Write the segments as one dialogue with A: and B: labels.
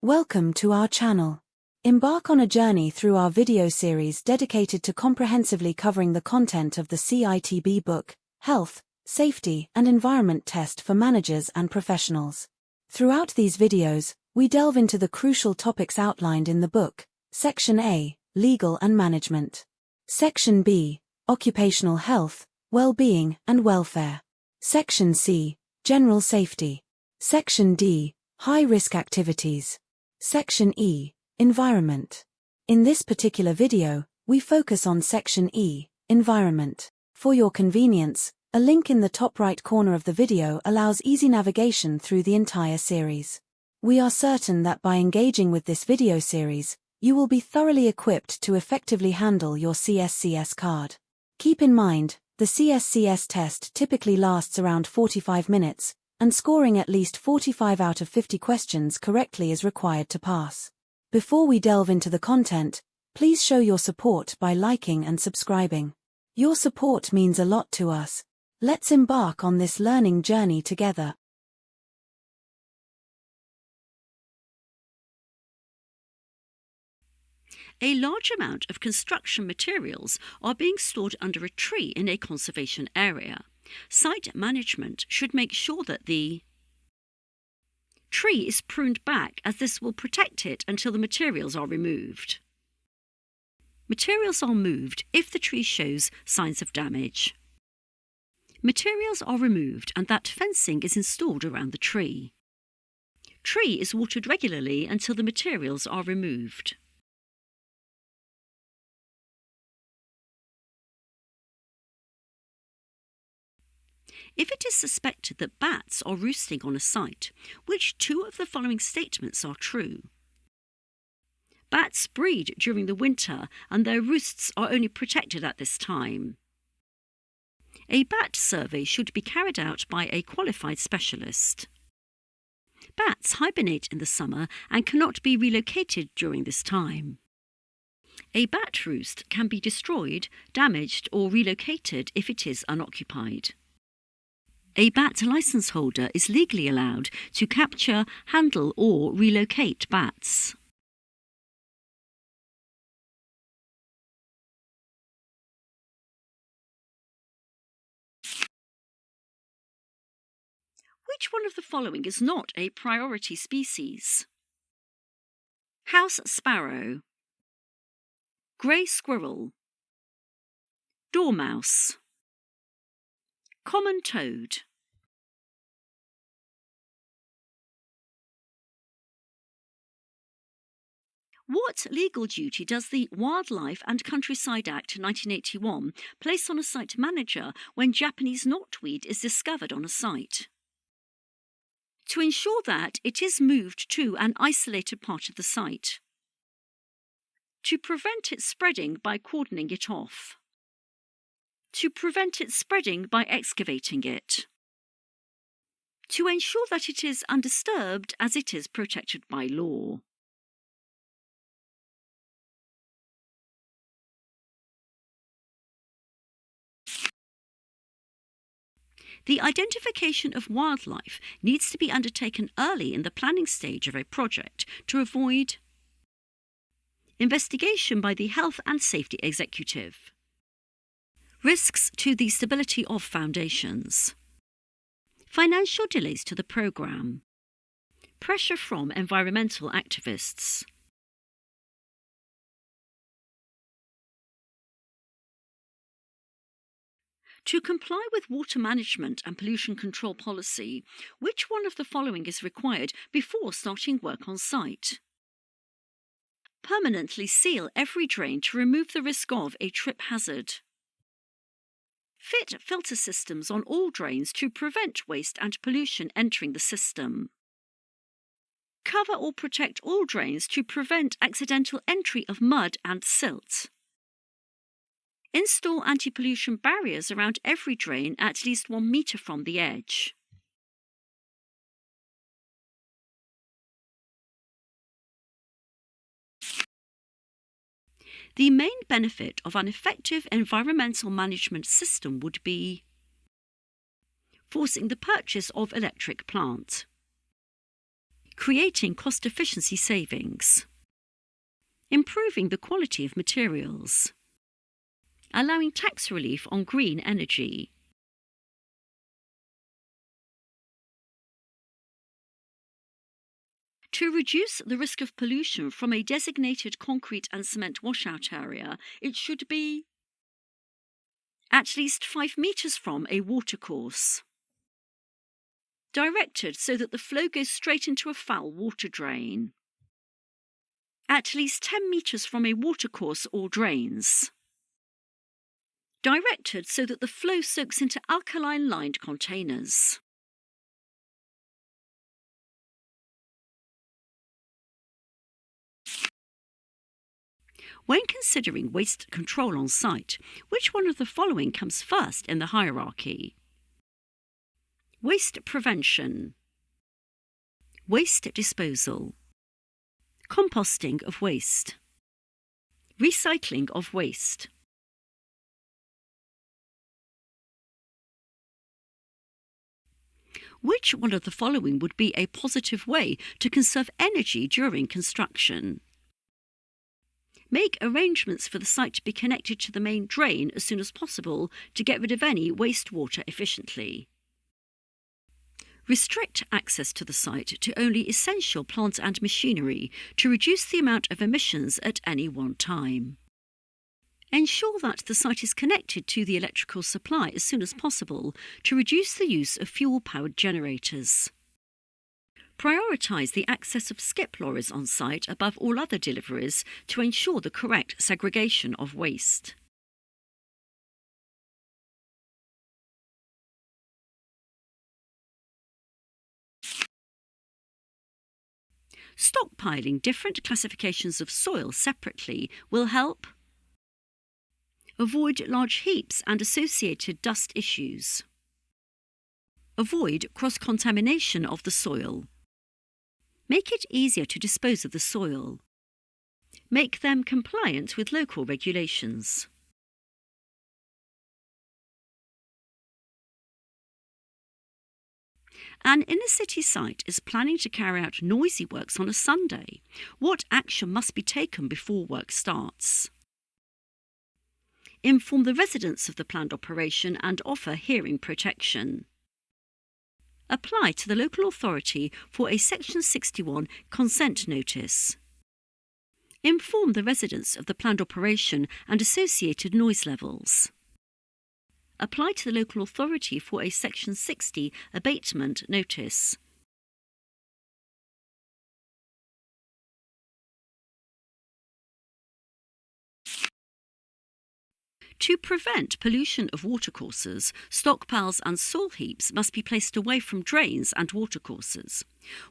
A: Welcome to our channel. Embark on a journey through our video series dedicated to comprehensively covering the content of the CITB book, Health, Safety and Environment Test for Managers and Professionals. Throughout these videos, we delve into the crucial topics outlined in the book. Section A, Legal and Management. Section B, Occupational Health, Well-being and Welfare. Section C, General Safety. Section D, High-risk activities. Section E, Environment. In this particular video, we focus on Section E, Environment. For your convenience, a link in the top right corner of the video allows easy navigation through the entire series. We are certain that by engaging with this video series, you will be thoroughly equipped to effectively handle your CSCS card. Keep in mind, the CSCS test typically lasts around 45 minutes, and scoring at least 45 out of 50 questions correctly is required to pass. Before we delve into the content, please show your support by liking and subscribing. Your support means a lot to us. Let's embark on this learning journey together.
B: A large amount of construction materials are being stored under a tree in a conservation area. Site management should make sure that the tree is pruned back, as this will protect it until the materials are removed. Materials are moved if the tree shows signs of damage. Materials are removed and that fencing is installed around the tree. Tree is watered regularly until the materials are removed. If it is suspected that bats are roosting on a site, which two of the following statements are true? Bats breed during the winter and their roosts are only protected at this time. A bat survey should be carried out by a qualified specialist. Bats hibernate in the summer and cannot be relocated during this time. A bat roost can be destroyed, damaged or relocated if it is unoccupied. A bat license holder is legally allowed to capture, handle or relocate bats. Which one of the following is not a priority species? House sparrow, grey squirrel, dormouse, common toad. What legal duty does the Wildlife and Countryside Act 1981 place on a site manager when Japanese knotweed is discovered on a site? To ensure that it is moved to an isolated part of the site. To prevent it spreading by cordoning it off. To prevent it spreading by excavating it. To ensure that it is undisturbed as it is protected by law. The identification of wildlife needs to be undertaken early in the planning stage of a project to avoid investigation by the Health and Safety Executive, risks to the stability of foundations, financial delays to the programme, pressure from environmental activists. To comply with water management and pollution control policy, which one of the following is required before starting work on site? Permanently seal every drain to remove the risk of a trip hazard. Fit filter systems on all drains to prevent waste and pollution entering the system. Cover or protect all drains to prevent accidental entry of mud and silt. Install anti-pollution barriers around every drain at least 1 metre from the edge. The main benefit of an effective environmental management system would be forcing the purchase of electric plant, creating cost efficiency savings, improving the quality of materials, allowing tax relief on green energy, to reduce the risk of pollution from a designated concrete and cement washout area, it should be at least 5 metres from a watercourse, directed so that the flow goes straight into a foul water drain, at least 10 metres from a watercourse or drains, directed so that the flow soaks into alkaline-lined containers. When considering waste control on site, which one of the following comes first in the hierarchy? Waste prevention, waste disposal, composting of waste, recycling of waste. Which one of the following would be a positive way to conserve energy during construction? Make arrangements for the site to be connected to the main drain as soon as possible to get rid of any wastewater efficiently. Restrict access to the site to only essential plant and machinery to reduce the amount of emissions at any one time. Ensure that the site is connected to the electrical supply as soon as possible to reduce the use of fuel-powered generators. Prioritise the access of skip lorries on site above all other deliveries to ensure the correct segregation of waste. Stockpiling different classifications of soil separately will help avoid large heaps and associated dust issues, avoid cross-contamination of the soil, make it easier to dispose of the soil, make them compliant with local regulations. An inner-city site is planning to carry out noisy works on a Sunday. What action must be taken before work starts? Inform the residents of the planned operation and offer hearing protection. Apply to the local authority for a Section 61 consent notice. Inform the residents of the planned operation and associated noise levels. Apply to the local authority for a Section 60 abatement notice. To prevent pollution of watercourses, stockpiles and soil heaps must be placed away from drains and watercourses.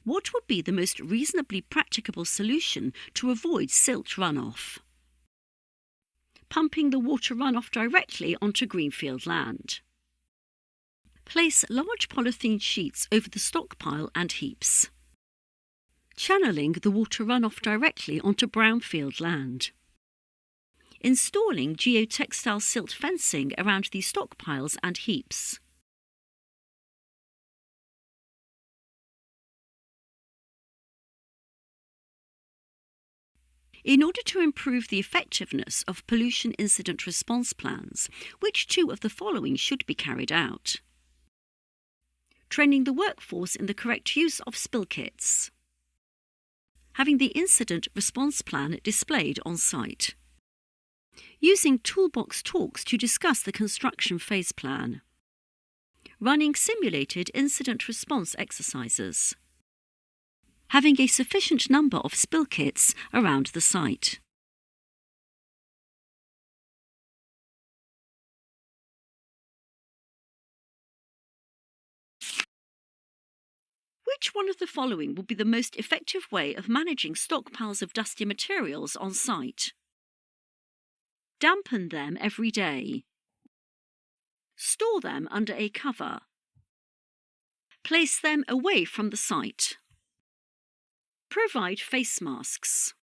B: What would be the most reasonably practicable solution to avoid silt runoff? Pumping the water runoff directly onto greenfield land. Place large polythene sheets over the stockpile and heaps. Channeling the water runoff directly onto brownfield land. Installing geotextile silt fencing around the stockpiles and heaps. In order to improve the effectiveness of pollution incident response plans, which two of the following should be carried out? Training the workforce in the correct use of spill kits. Having the incident response plan displayed on site. Using toolbox talks to discuss the construction phase plan. Running simulated incident response exercises. Having a sufficient number of spill kits around the site. Which one of the following will be the most effective way of managing stockpiles of dusty materials on site? Dampen them every day. Store them under a cover. Place them away from the site. Provide face masks.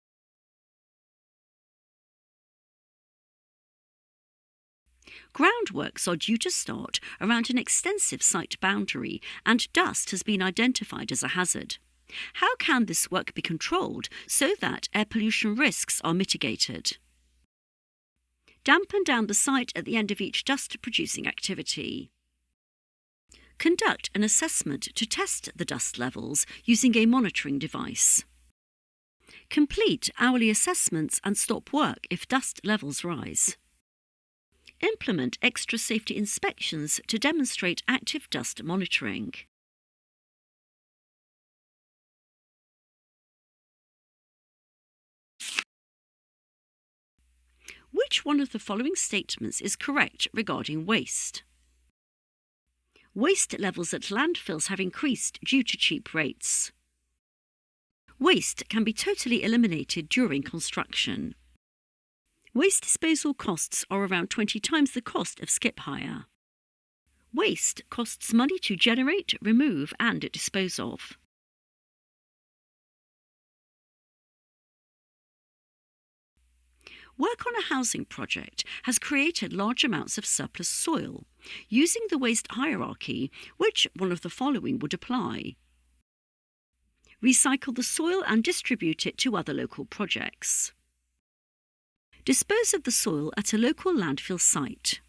B: Groundworks are due to start around an extensive site boundary and dust has been identified as a hazard. How can this work be controlled so that air pollution risks are mitigated? Dampen down the site at the end of each dust-producing activity. Conduct an assessment to test the dust levels using a monitoring device. Complete hourly assessments and stop work if dust levels rise. Implement extra safety inspections to demonstrate active dust monitoring. Which one of the following statements is correct regarding waste? Waste levels at landfills have increased due to cheap rates. Waste can be totally eliminated during construction. Waste disposal costs are around 20 times the cost of skip hire. Waste costs money to generate, remove and dispose of. Work on a housing project has created large amounts of surplus soil. Using the waste hierarchy, which one of the following would apply? Recycle the soil and distribute it to other local projects. Dispose of the soil at a local landfill site.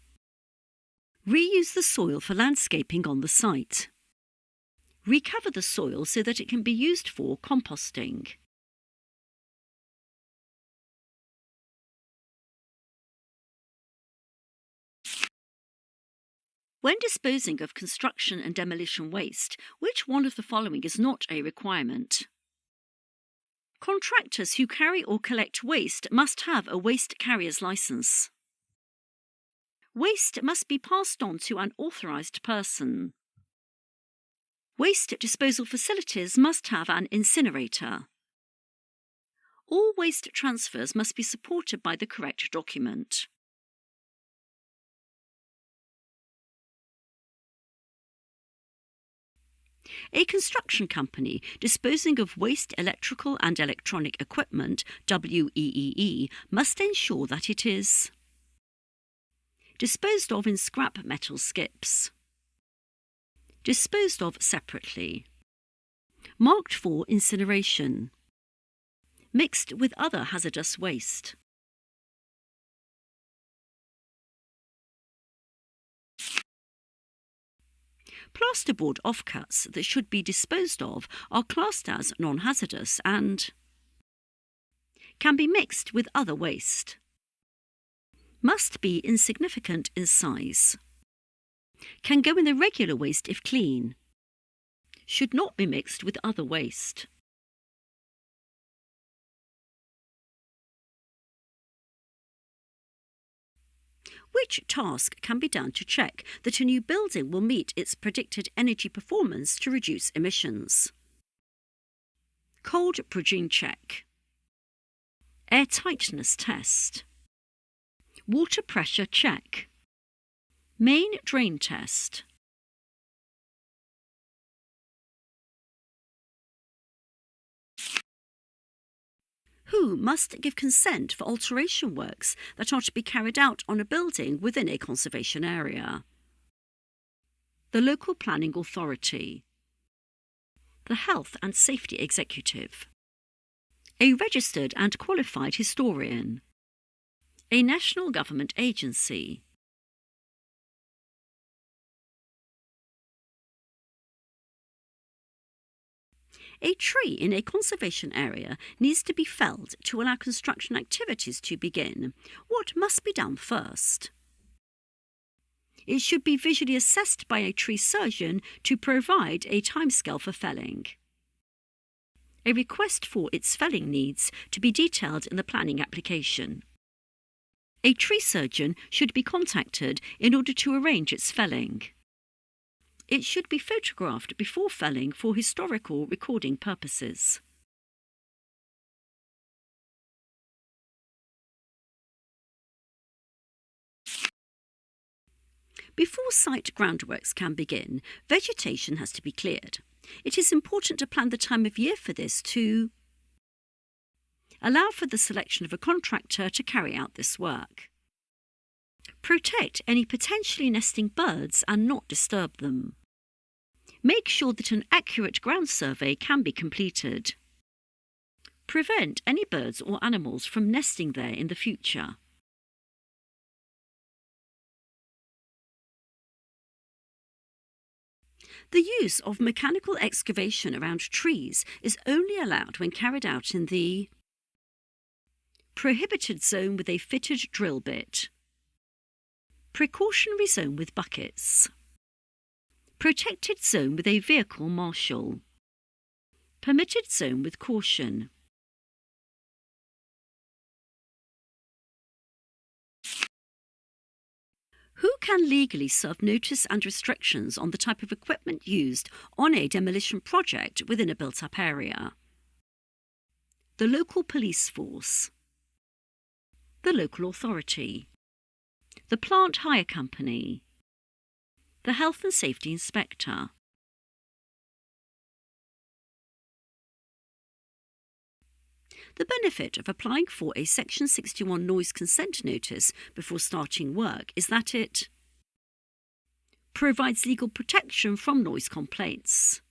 B: Reuse the soil for landscaping on the site. Recover the soil so that it can be used for composting. When disposing of construction and demolition waste, which one of the following is not a requirement? Contractors who carry or collect waste must have a waste carrier's licence. Waste must be passed on to an authorised person. Waste disposal facilities must have an incinerator. All waste transfers must be supported by the correct document. A construction company disposing of waste electrical and electronic equipment, WEEE, must ensure that it is disposed of in scrap metal skips, disposed of separately, marked for incineration, mixed with other hazardous waste. Plasterboard offcuts that should be disposed of are classed as non-hazardous and can be mixed with other waste. Must be insignificant in size. Can go in the regular waste if clean. Should not be mixed with other waste. Which task can be done to check that a new building will meet its predicted energy performance to reduce emissions? Cold bridging check. Air tightness test. Water pressure check. Main drain test. Who must give consent for alteration works that are to be carried out on a building within a conservation area? The local planning authority. The Health and Safety Executive. A registered and qualified historian. A national government agency. A tree in a conservation area needs to be felled to allow construction activities to begin. What must be done first? It should be visually assessed by a tree surgeon to provide a timescale for felling. A request for its felling needs to be detailed in the planning application. A tree surgeon should be contacted in order to arrange its felling. It should be photographed before felling for historical recording purposes. Before site groundworks can begin, vegetation has to be cleared. It is important to plan the time of year for this to allow for the selection of a contractor to carry out this work. Protect any potentially nesting birds and not disturb them. Make sure that an accurate ground survey can be completed. Prevent any birds or animals from nesting there in the future. The use of mechanical excavation around trees is only allowed when carried out in the prohibited zone with a fitted drill bit, precautionary zone with buckets, protected zone with a vehicle marshal, permitted zone with caution. Who can legally serve notice and restrictions on the type of equipment used on a demolition project within a built-up area? The local police force, the local authority, the plant hire company, the health and safety inspector. The benefit of applying for a Section 61 noise consent notice before starting work is that it provides legal protection from noise complaints,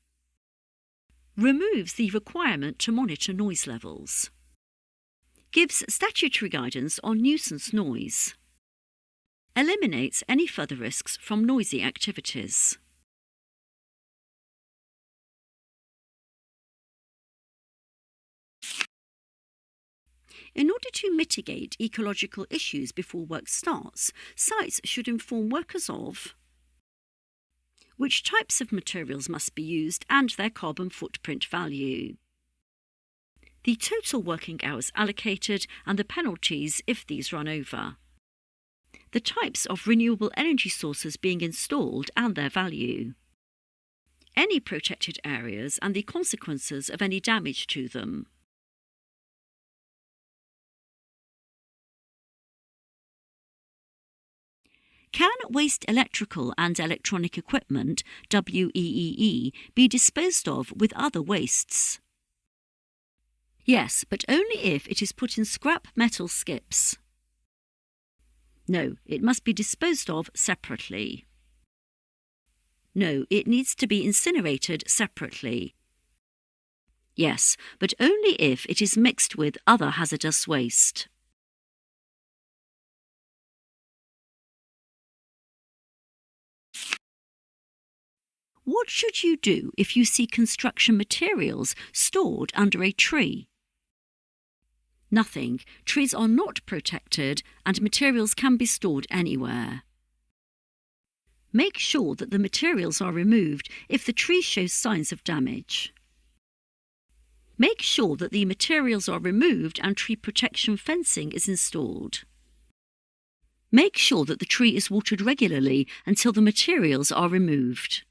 B: removes the requirement to monitor noise levels, gives statutory guidance on nuisance noise, eliminates any further risks from noisy activities. In order to mitigate ecological issues before work starts, sites should inform workers of which types of materials must be used and their carbon footprint value, the total working hours allocated and the penalties if these run over, the types of renewable energy sources being installed and their value, any protected areas and the consequences of any damage to them. Can waste electrical and electronic equipment, WEEE, be disposed of with other wastes? Yes, but only if it is put in scrap metal skips. No, it must be disposed of separately. No, it needs to be incinerated separately. Yes, but only if it is mixed with other hazardous waste. What should you do if you see construction materials stored under a tree? Nothing. Trees are not protected and materials can be stored anywhere. Make sure that the materials are removed if the tree shows signs of damage. Make sure that the materials are removed and tree protection fencing is installed. Make sure that the tree is watered regularly until the materials are removed.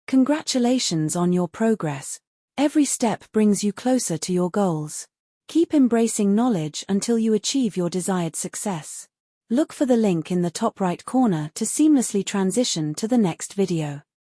A: Congratulations on your progress. Every step brings you closer to your goals. Keep embracing knowledge until you achieve your desired success. Look for the link in the top right corner to seamlessly transition to the next video.